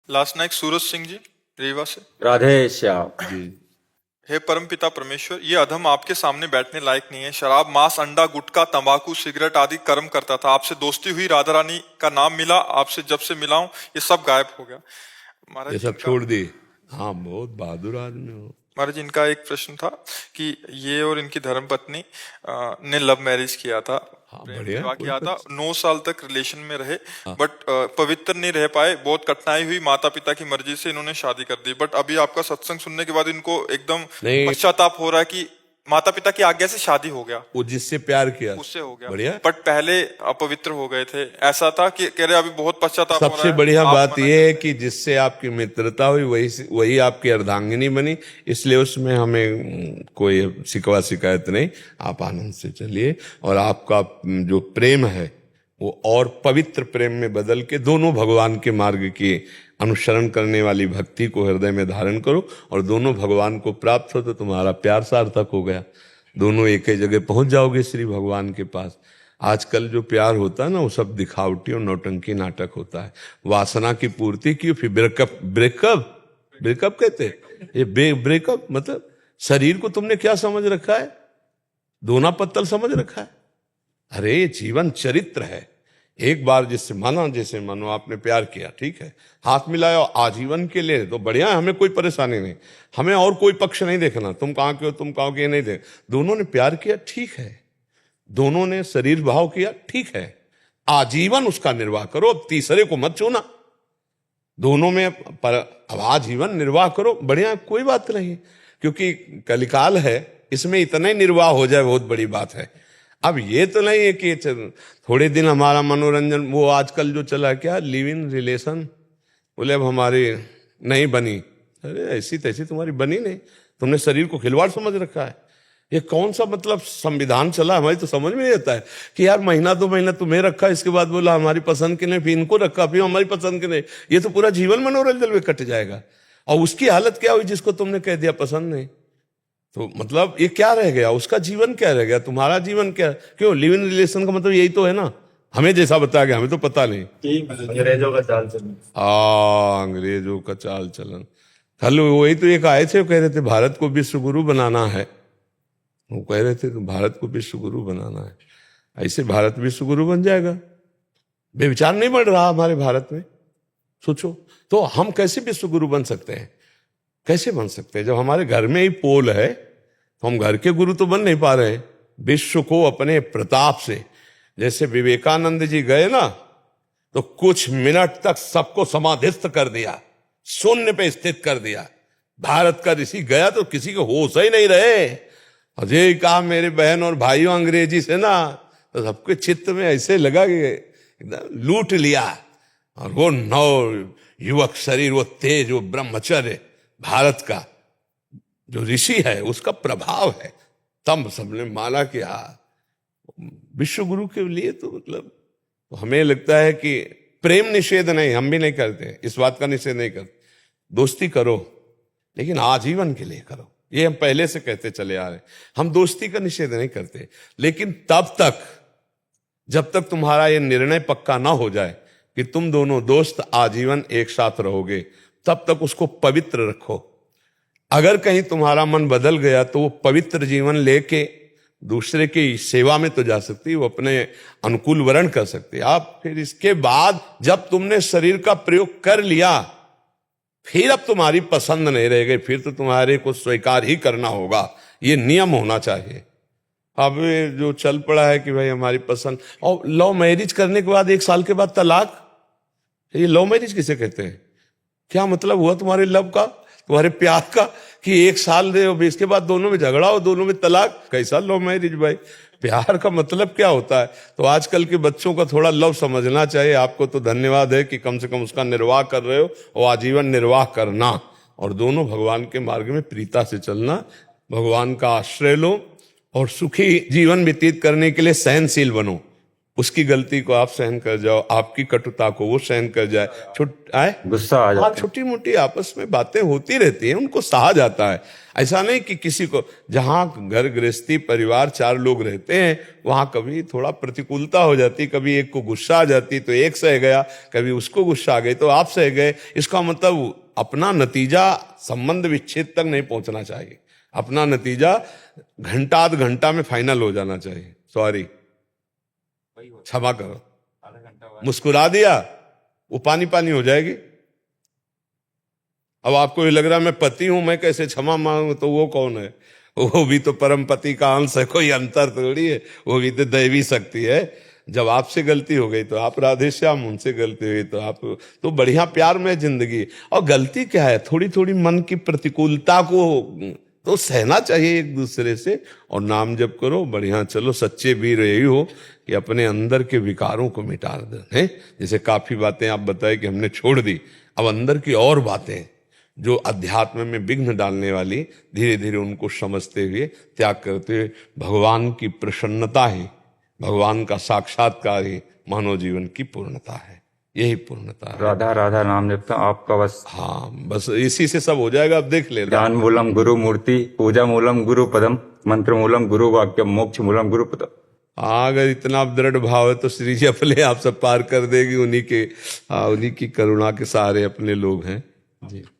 Last night Suraj Singh ji Rewa से। राधे श्याम। जी। हे परमपिता परमेश्वर, ये अधम आपके सामने बैठने लायक नहीं है। शराब, मांस, अंडा, गुटखा, तंबाकू, सिगरेट आदि कर्म करता था। आपसे दोस्ती हुई, राधा रानी का नाम मिला, आपसे जब से मिला हूं ये सब गायब हो गया। महाराज ये सब इनका- छोड़ दी। हाँ, बहुत बहादुर आदमी हो। महाराज इनका एक प्रश्न था कि ये और इनकी धर्मपत्नी ने लव मैरिज किया था, हाँ, प्रेम बढ़िया, विवाह कोई किया था, 9 साल तक रिलेशन में रहे, हाँ। बट पवित्र नहीं रह पाए। बहुत कठिनाई हुई, माता पिता की मर्जी से इन्होंने शादी कर दी। बट अभी आपका सत्संग सुनने के बाद इनको एकदम नहीं। पश्चाताप हो रहा है कि माता पिता की आज्ञा से शादी हो गया, वो जिससे प्यार किया उससे हो गया। बढ़िया। बट पहले अपवित्र हो गए थे, ऐसा था कि कह रहे अभी बहुत पश्चाताप हो रहा सबसे है। बढ़िया आप बात मना यह है करते कि जिससे आपकी मित्रता हुई वही आपकी अर्धांगिनी बनी। इसलिए उसमें हमें कोई शिकवा शिकायत नहीं। आप आनंद से चलिए और आपका जो प्रेम है वो और पवित्र प्रेम में बदल के दोनों भगवान के मार्ग की अनुसरण करने वाली भक्ति को हृदय में धारण करो और दोनों भगवान को प्राप्त हो तो तुम्हारा प्यार सार्थक हो गया। दोनों एक ही जगह पहुंच जाओगे श्री भगवान के पास। आजकल जो प्यार होता है ना वो सब दिखावटी और नौटंकी नाटक होता है। वासना की पूर्ति की, फिर ब्रेकअप ब्रेकअप ब्रेकअप कहते हैं। ये ब्रेकअप मतलब शरीर को तुमने क्या समझ रखा है? दोना पत्तल समझ रखा है? अरे ये जीवन चरित्र है। एक बार जिससे माना, जैसे मानो आपने प्यार किया, ठीक है, हाथ मिलाया आजीवन के लिए तो बढ़िया है, हमें कोई परेशानी नहीं। हमें और कोई पक्ष नहीं देखना, तुम कहाँ के हो तुम कहाँ के, नहीं देख। दोनों ने प्यार किया, ठीक है, दोनों ने शरीर भाव किया, ठीक है, आजीवन उसका निर्वाह करो। अब तीसरे को मत छूना, दोनों में पर अब आजीवन निर्वाह करो, बढ़िया, कोई बात नहीं। क्योंकि कलिकाल है, इसमें इतना ही निर्वाह हो जाए बहुत बड़ी बात है। अब ये तो नहीं है कि थोड़े दिन हमारा मनोरंजन, वो आजकल जो चला क्या लिव इन रिलेशन, बोले अब हमारी नहीं बनी। अरे ऐसी तैसी तुम्हारी बनी नहीं, तुमने शरीर को खिलवाड़ समझ रखा है। ये कौन सा मतलब संविधान चला, हमारी तो समझ में नहीं आता है कि यार महीना 2 महीना तुम्हें रखा, इसके बाद बोला हमारी पसंद के नहीं, फिर इनको रखा, फिर हमारी पसंद के नहीं। ये तो पूरा जीवन मनोरंजन में कट जाएगा। और उसकी हालत क्या हुई जिसको तुमने कह दिया पसंद नहीं, तो मतलब ये क्या रह गया, उसका जीवन क्या रह गया, तुम्हारा जीवन क्या? क्यों लिव इन रिलेशन का मतलब यही तो है ना, हमें जैसा बताया गया, हमें तो पता नहीं। अंग्रेजों का चाल चलन। अंग्रेजों का चाल चलन। कल वही तो एक आए थे, वो कह रहे थे भारत को विश्व गुरु बनाना है। वो कह रहे थे तो भारत को विश्व गुरु बनाना है, ऐसे भारत विश्व गुरु बन जाएगा? बेविचार नहीं बढ़ रहा हमारे भारत में, सोचो तो हम कैसे विश्व गुरु बन सकते हैं? कैसे बन सकते हैं जब हमारे घर में ही पोल है? तो हम घर के गुरु तो बन नहीं पा रहे हैं। विश्व को अपने प्रताप से, जैसे विवेकानंद जी गए ना तो कुछ मिनट तक सबको समाधिस्थ कर दिया, शून्य पे स्थित कर दिया। भारत का ऋषि गया तो किसी को होश ही नहीं रहे। अजय कहा मेरे बहन और भाइयों अंग्रेजी से ना, तो सबके चित्त में ऐसे लगा कि एकदम लूट लिया। और वो नव युवक शरीर, वो तेज, वो ब्रह्मचर्य भारत का जो ऋषि है उसका प्रभाव है। तब सबने माना कि हाँ विश्व गुरु के लिए तो मतलब, तो हमें लगता है कि प्रेम निषेध नहीं, हम भी नहीं करते, इस बात का निषेध नहीं करते। दोस्ती करो लेकिन आजीवन के लिए करो, ये हम पहले से कहते चले आ रहे हैं। हम दोस्ती का निषेध नहीं करते, लेकिन तब तक जब तक तुम्हारा ये निर्णय पक्का ना हो जाए कि तुम दोनों दोस्त आजीवन एक साथ रहोगे, तब तक उसको पवित्र रखो। अगर कहीं तुम्हारा मन बदल गया तो वो पवित्र जीवन लेके दूसरे की सेवा में तो जा सकती है, वो अपने अनुकूल वर्ण कर सकती है। आप फिर इसके बाद जब तुमने शरीर का प्रयोग कर लिया, फिर अब तुम्हारी पसंद नहीं रह गई, फिर तो तुम्हारे को स्वीकार ही करना होगा। ये नियम होना चाहिए। अब जो चल पड़ा है कि भाई हमारी पसंद, और लव मैरिज करने के बाद 1 साल के बाद तलाक, ये लव मैरिज किसे कहते हैं? क्या मतलब हुआ तुम्हारे लव का, तुम्हारे प्यार का, कि 1 साल दे और इसके बाद दोनों में झगड़ा हो, दोनों में तलाक? कैसा लव मैरिज भाई? प्यार का मतलब क्या होता है? तो आजकल के बच्चों का थोड़ा लव समझना चाहिए। आपको तो धन्यवाद है कि कम से कम उसका निर्वाह कर रहे हो, और आजीवन निर्वाह करना, और दोनों भगवान के मार्ग में प्रीता से चलना। भगवान का आश्रय लो और सुखी जीवन व्यतीत करने के लिए सहनशील बनो। उसकी गलती को आप सहन कर जाओ, आपकी कटुता को वो सहन कर जाए, गुस्सा आ जाता है। छोटी मोटी आपस में बातें होती रहती हैं, उनको सहा जाता है। ऐसा नहीं कि किसी को, जहां घर गृहस्थी परिवार 4 लोग रहते हैं वहां कभी थोड़ा प्रतिकूलता हो जाती, कभी एक को गुस्सा आ जाती तो एक सह गया, कभी उसको गुस्सा आ गई तो आप सह गए। इसका मतलब अपना नतीजा संबंध विच्छेद तक नहीं पहुंचना चाहिए, अपना नतीजा घंटा आध घंटा में फाइनल हो जाना चाहिए। सॉरी, क्षमा करो, मुस्कुरा दिया वो पानी पानी हो जाएगी। अब आपको ये लग रहा है मैं पति हूं, मैं कैसे क्षमा मांगू, तो वो कौन है? वो भी तो परम पति का अंश है, कोई अंतर थोड़ी है, वो भी तो दैवी शक्ति है। जब आपसे गलती हो गई तो आप राधे श्याम, उनसे गलती हुई तो आप, तो बढ़िया प्यार में जिंदगी। और गलती क्या है, थोड़ी थोड़ी मन की प्रतिकूलता को तो सहना चाहिए एक दूसरे से, और नाम जप करो, बढ़िया चलो। सच्चे वीर यही हो कि अपने अंदर के विकारों को मिटा दें। जैसे काफी बातें आप बताए कि हमने छोड़ दी, अब अंदर की और बातें जो अध्यात्म में विघ्न डालने वाली, धीरे धीरे उनको समझते हुए त्याग करते हुए भगवान की प्रसन्नता ही, भगवान का साक्षात्कार ही मानव जीवन की पूर्णता है। यही पूर्णता है। राधा राधा नाम जपता आपका बस। हाँ, बस इसी से सब हो जाएगा। अब देख ले, ज्ञान मूलम गुरु मूर्ति, पूजा मूलम गुरु पदम, मंत्र मूलम गुरु वाक्यम, मोक्ष मूलम गुरु पदम। अगर इतना दृढ़ भाव है तो श्री जी अपने आप सब पार कर देगी। उन्हीं की करुणा के सहारे अपने लोग हैं जी।